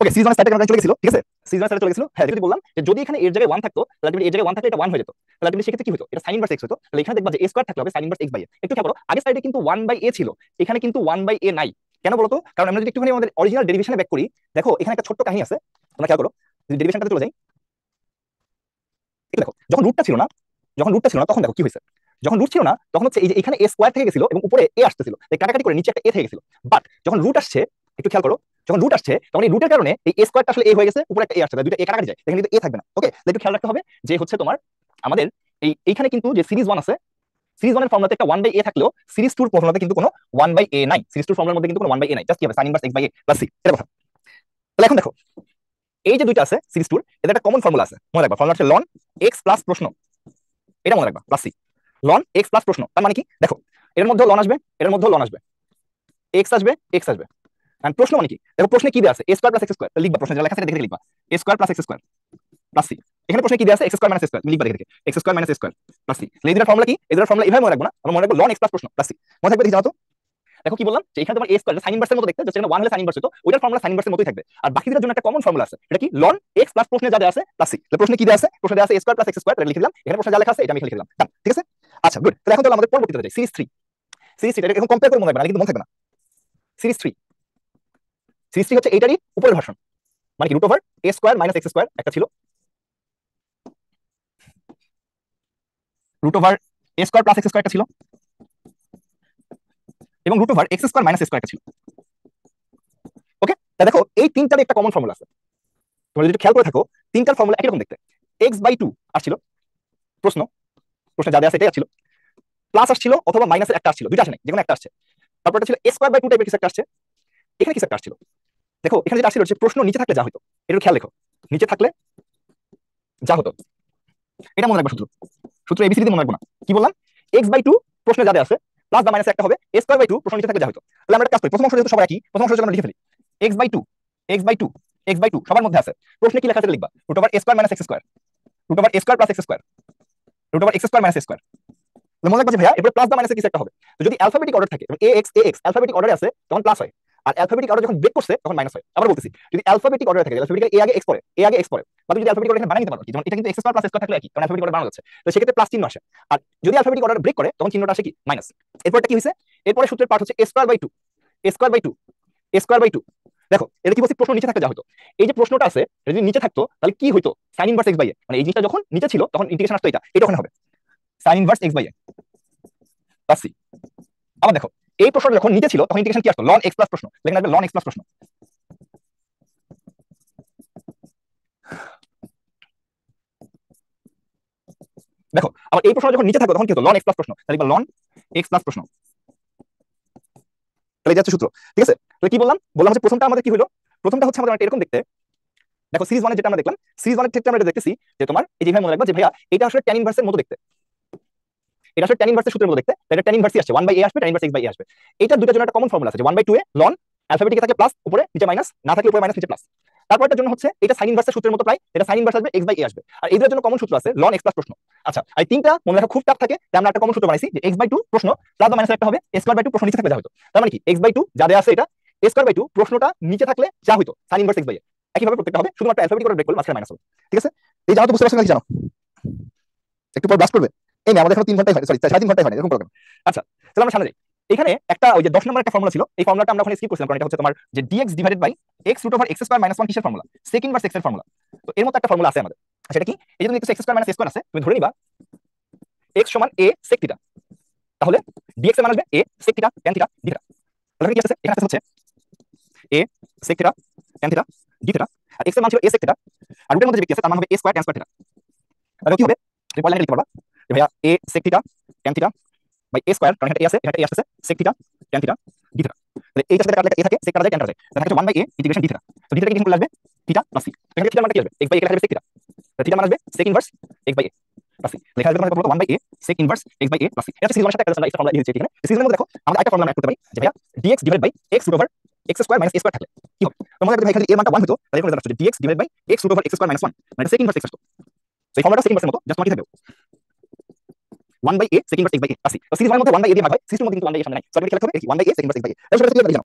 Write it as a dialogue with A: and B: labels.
A: ওকে, series ওয়ানের সাইডে চলে গেছিল, ঠিক আছে, সিরিজ ওয়ানের সাইডে চলে গেছিল। হ্যাঁ, যদি বললাম যে যদি এখানে এর জায়গায় 1 থাকতো, তাহলে তুমি এর জায়গায় 1 থাকলে এটা 1 হয়ে যেত, তাহলে তুমি সেক্ষেত্রে কি হতো, এটা sin ইনভার্স x হতো। তাহলে এখানে দেখবা যে a স্কয়ার থাকলে হবে sin inverse x by a। একটু খেয়াল করো, আগের সাইডে কিন্তু 1/a ছিল, এখানে কিন্তু 1/a নাই। কেন বলতো? কারণ আমরা যদি একটুখানি আমাদের অরিজিনাল ডেরিভেশনে ব্যাক করি, দেখো এখানে একটা ছোট্ট কাহিনী আছে, তোমরা খেয়াল করো। যদি ডেরিভেশনটাতে চলে যাই, দেখো যখন রুটটা ছিল না, তখন দেখো কি হয়েছে। যখন রুট ছিল না তখন হচ্ছে এই যে এখানে a স্কয়ার থেকে গেছিল এবং উপরে a আসতেছিল, তাই কাটাকাটি করে নিচে একটা a থেকে গেছিল। বাট যখন রুট আসছে, একটু খেয়াল করো, যখন রুট আসছে তখন এই রুটের কারণে এই a স্কয়ারটা আসলে a হয়ে গেছে, উপরে একটা a আসছে, তাই দুটো a কাটাকাটি যায়, এখানে কিন্তু a থাকবে না। ওকে, একটু খেয়াল রাখতে হবে যে হচ্ছে তোমার আমাদের এইখানে কিন্তু যে সিরিজ 1 আছে, সিরিজ 1 এর ফর্মুলাতে একটা 1/a থাকলেও সিরিজ 2 এর ফর্মুলাতে কিন্তু কোনো 1/a নাই। সিরিজ 2 এর ফর্মুলার মধ্যে কিন্তু কোনো 1/a নাই, জাস্ট কি হবে sin inverse x by a plus c, এটা কথা। তাহলে এখন দেখো এই যে দুইটা আছে সিরিজ 2 এর, এদের একটা কমন ফর্মুলা আছে, মনে রাখবা। ফর্মুলা হচ্ছে ln x প্লাস প্রশ্ন, এটা মনে রাখবা, plus c। ln x plus প্রশ্ন তার মানে কি? দেখো এর মধ্যে লন আসবে, এর মধ্যে লন আসবে, x আসবে, x আসবে। এন্ড প্রশ্ন মানে কি? দেখো প্রশ্নে কি দেয়া আছে, a square plus x square, লিখবা, প্রশ্নে যা লেখা আছে দেখে দেখে লিখবা, a square plus x square plus c। এখানে প্রশ্নে কি দেয়া আছে, x square minus x square, তুমি লিখবা দেখে দেখে, x square minus x square plus c। এই দুটো ফর্মুলা কি? এই দুটো ফর্মুলা এভাবে মনে রাখবো না, আমরা মনে রাখবো ln x প্লাস প্রশ্ন প্লাস c। মনে থাকবে, দেখি জানো তো। দেখো কি বললাম যে এখানে তোমার a স্কয়ার sin ইনভার্সের মতো দেখতে, জাস্ট এখানে 1 হলে sin ইনভার্স হতো, ওইটার ফর্মুলা sin ইনভার্সের মতোই থাকবে। আর বাকি দুটোর জন্য একটা কমন ফর্মুলা আছে, এটা কি? ln x প্লাস প্রশ্নে যা দেয়া আছে প্লাস c। তাহলে প্রশ্নে কি দেয়া আছে? প্রশ্নে দেয়া আছে a square plus x square, এটা লিখে দিলাম। এখানে প্রশ্নে যা লেখা আছে এটা আমি লিখে দিলাম, ঠিক আছে। আচ্ছা গুড, তাহলে এখন চলো আমাদের পরবর্তীতে যাই, সিরিজ 3। সিরিজ 3 এটা এখন কম্পেয়ার করে মনে রাখবে না, কিন্তু মনে থাকবে না। সিরিজ 3, সিরিজ 3 হচ্ছে এইটারই উপরের ভার্সন, মানে কি root over a square minus x square একটা ছিল, root over a square plus x square একটা ছিল, এবং root over x square minus square একটা ছিল। ওকে, তা দেখো এই তিনটার একটা কমন ফর্মুলা আছে, তোমরা যদি খেয়াল করে থাকো তিনটার ফর্মুলা একই রকম দেখতে। x/2 আসছিল প্রশ্ন, প্রশ্নে যা দেয়া আছে এটাই আসছিল, প্লাস আসছিল অথবা মাইনাসের একটা আসছিল, দুইটা আসে নাই, যেকোনো একটা আসছে। তারপর এটা ছিল a²/2 টাইপের কিছু একটা আসছে, এখানে কিছু একটা আসছিল। দেখো এখানে যেটা আসছিল হচ্ছে প্রশ্ন নিচে থাকলে যা হতো, একটু খেয়াল রেখো, নিচে থাকলে যা হতো, এটা মনে রাখবা সূত্র। সূত্র এবিসিডি মনে রাখবো না। কি বললাম? x/2 প্রশ্নে যা দেয়া আছে প্লাস বা মাইনাস একটা হবে, a²/2 প্রশ্ন নিচে থাকলে যা হতো। তাহলে আমরা একটা কাজ করি, প্রথম অংশ যেহেতু সবাই একই, প্রথম অংশ আমরা লিখে ফেলি x/2 x/2 x/2 সবার মধ্যে আছে, প্রশ্নে কি লেখা আছে লিখবা, root over a² minus x square, root over a² plus x square, root over x square minus x square. মনে রাখবা যে ভাইয়া এরপরে প্লাস বা মাইনাসের কিছু একটা হবে। তো যদি অ্যালফাবেটিক অর্ডার থাকে, ax ax অ্যালফাবেটিক অর্ডারে আছে তখন প্লাস হয়, আর অ্যালফাবেটিক অর্ডার যখন ব্রেক করছে তখন মাইনাস হয়। আবার বলতেছি, যদি অ্যালফাবেটিক অর্ডারে থাকে, অ্যালফাবেটিক a আগে x পরে, a আগে x পরে, বা যদি অ্যালফাবেটিক অর্ডার বানিয়ে নিতে পারো, যেমন এটা কিন্তু x square plus x square থাকলে একই, কারণ অ্যালফাবেটিক অর্ডার বানানো যাচ্ছে, তো সেক্ষেত্রে প্লাস চিহ্ন আসে। আর যদি অ্যালফাবেটিক অর্ডার ব্রেক করে তখন চিহ্নটা আসে কি? মাইনাস। এরপরটা কি হইছে? এরপরে সূত্রের পার্ট হচ্ছে a²/2 a²/2 a²/2। দেখো এটা কি বলছি, প্রশ্ন নিচে থাকতে যা হতো, এই যে প্রশ্নটা আছে এটা যদি নিচে থাকতো তাহলে কি হইতো, sin inverse x by a, মানে এই জিনিসটা যখন নিচে ছিল তখন ইন্টিগ্রেশন আসতো, এটা ওখানে হবে sin inverse x by a plus c। আবার দেখো এই প্রশ্নটা যখন নিচে ছিল তখন ইন্টিগ্রেশন কি আসতো, ln x প্লাস প্রশ্ন, লেখা থাকবে ln x প্লাস প্রশ্ন। দেখো আবার এই প্রশ্ন যখন নিচে থাকতো তখন কি হতো, ln x প্লাস প্রশ্ন, তাহলে লিখবা ln x প্লাস প্রশ্ন। তাহলে যাচ্ছে সূত্র, ঠিক আছে। তাহলে কি বললাম হচ্ছে প্রথমটা আমাদের কি হলো, প্রথমটা হচ্ছে আমাদের এরকম দেখতে। দেখো সিরিজ 1 যেটা আমরা দেখলাম, সিরিজ 1 এর ক্ষেত্রে আমরা এটা দেখতেছি যে তোমার এই যে ভাই মনে রাখবা যে ভাইয়া এটা আসলে tan ইনভার্সের মতো দেখতে, এটা আসলে tan ইনভার্সের সূত্রের মতো দেখতে, এটা tan ইনভার্সই আসছে, 1/a আসবে, tan inverse x by a আসবে। এইটার দুটোর জন্য একটা কমন ফর্মুলা আছে যে 1/2a ln অ্যালফাবেটিকে থাকে প্লাস, উপরে নিচে মাইনাস, না থাকলে উপরে মাইনাস নিচে প্লাস। তারপরটার জন্য হচ্ছে এটা sin ইনভার্সের সূত্রের মতো প্রায়, এটা sin ইনভার্স আসবে x বাই a আসবে। আর এদের জন্য কমন সূত্র আছে ln x প্লাস প্রশ্ন। আচ্ছা এই তিনটা মনে রাখা খুব টাফ থাকে, তাই আমরা একটা কমন সূত্র বানাইছি যে x/2 প্রশ্ন প্লাস বা মাইনাস একটা হবে, a²/2 প্রশ্ন নিচে থাকলে যা হতো। তার মানে কি x/2 যা দেয়া আছে এটা, a²/2 প্রশ্নটা নিচে থাকলে যা হতো sin inverse x by a। একইভাবে প্রত্যেকটা হবে, শুধুমাত্র অ্যালফাবেটিক অর্ডার ব্রেক করলে মাঝখানে মাইনাস হবে, ঠিক আছে। এই জানো তো, বুঝতে পারছো নাকি? জানো একটু পর ব্লাস্ট করবে। এই না, আমাদের এখন 3 ঘন্টায় হয়, সরি 3.5 ঘন্টায় হয় না, এরকম করো কেন? আচ্ছা তাহলে আমরা সামনে যাই। এখানে একটা ওই যে 10 নম্বর একটা ফর্মুলা ছিল, এই ফর্মুলাটা আমরা ওখানে স্কিপ করছিলাম, কারণ এটা হচ্ছে তোমার যে dx divided by x root over x square minus 1 কিসের ফর্মুলা, সেক ইনভার্স x এর ফর্মুলা। তো এর মতো একটা ফর্মুলা আছে আমাদের, সেটা কি? এই যে তুমি x square minus a square আছে, তুমি ধরে নিবা x সমান a sec থিটা, তাহলে dx এর মান আসবে a sec theta tan theta d theta. তাহলে কি আছে? এখানে হচ্ছে a sec theta tan theta d theta, আর x এর মান ছিল a sec থিটা, আর রুটের মধ্যে যে ব্যক্তি আছে তার মান হবে a square tan square theta. তাহলে কি হবে, তুমি পড়লে লিখতে পারবা যে ভাইয়া a sec theta tan theta by a square, কারণ এখানে a আছে, এখানে a আসছে, sec theta tan theta d theta. তাহলে এইটার সাথে কাটলে a থাকে, sec কাটা যায়, tan কাটা যায়, তাহলে থাকে 1/a ইন্টিগ্রেশন d থিটা। তো d থিটা ইন্টিগ্রেশন করলে আসবে থিটা প্লাস c। এখানে থিটার মান কি আসবে, x বাই a লেখা যাবে sec থিটা, তাহলে থিটার মান আসবে sec inverse x by a plus c। লেখা যাবে তোমার 1/a sec inverse x by a plus c। এটা সিরিজ 1 এর সাথে একটা ফর্মুলা দিয়েছি এখানে। সিরিজ 1 এর মধ্যে দেখো আমরা একটা ফর্মুলা অ্যাড করতে পারি যে ভাইয়া dx divide by x root over x square minus a square থাকলে কি হবে। তো মনে রাখবে এখানে এর মানটা 1 হতো, তাহলে এখানে জানা dx divide by x root over x square minus 1, মানে sec ইনভার্স x আসতো। তো এই ফর্মুলাটা sec ইনভার্সের মতো, জাস্ট মাটি থাকবে 1/a sec inverse x by a plus c। তো সিরিজ 1 এর মধ্যে 1/a দিয়ে ভাগ হয়, সিরিজ 2 এর মধ্যে কিন্তু 1/a এর সামনে নাই, সো আপনি খেয়াল রাখবে 1/a sec inverse x by a। তাহলে সেটা কি হবে জানো?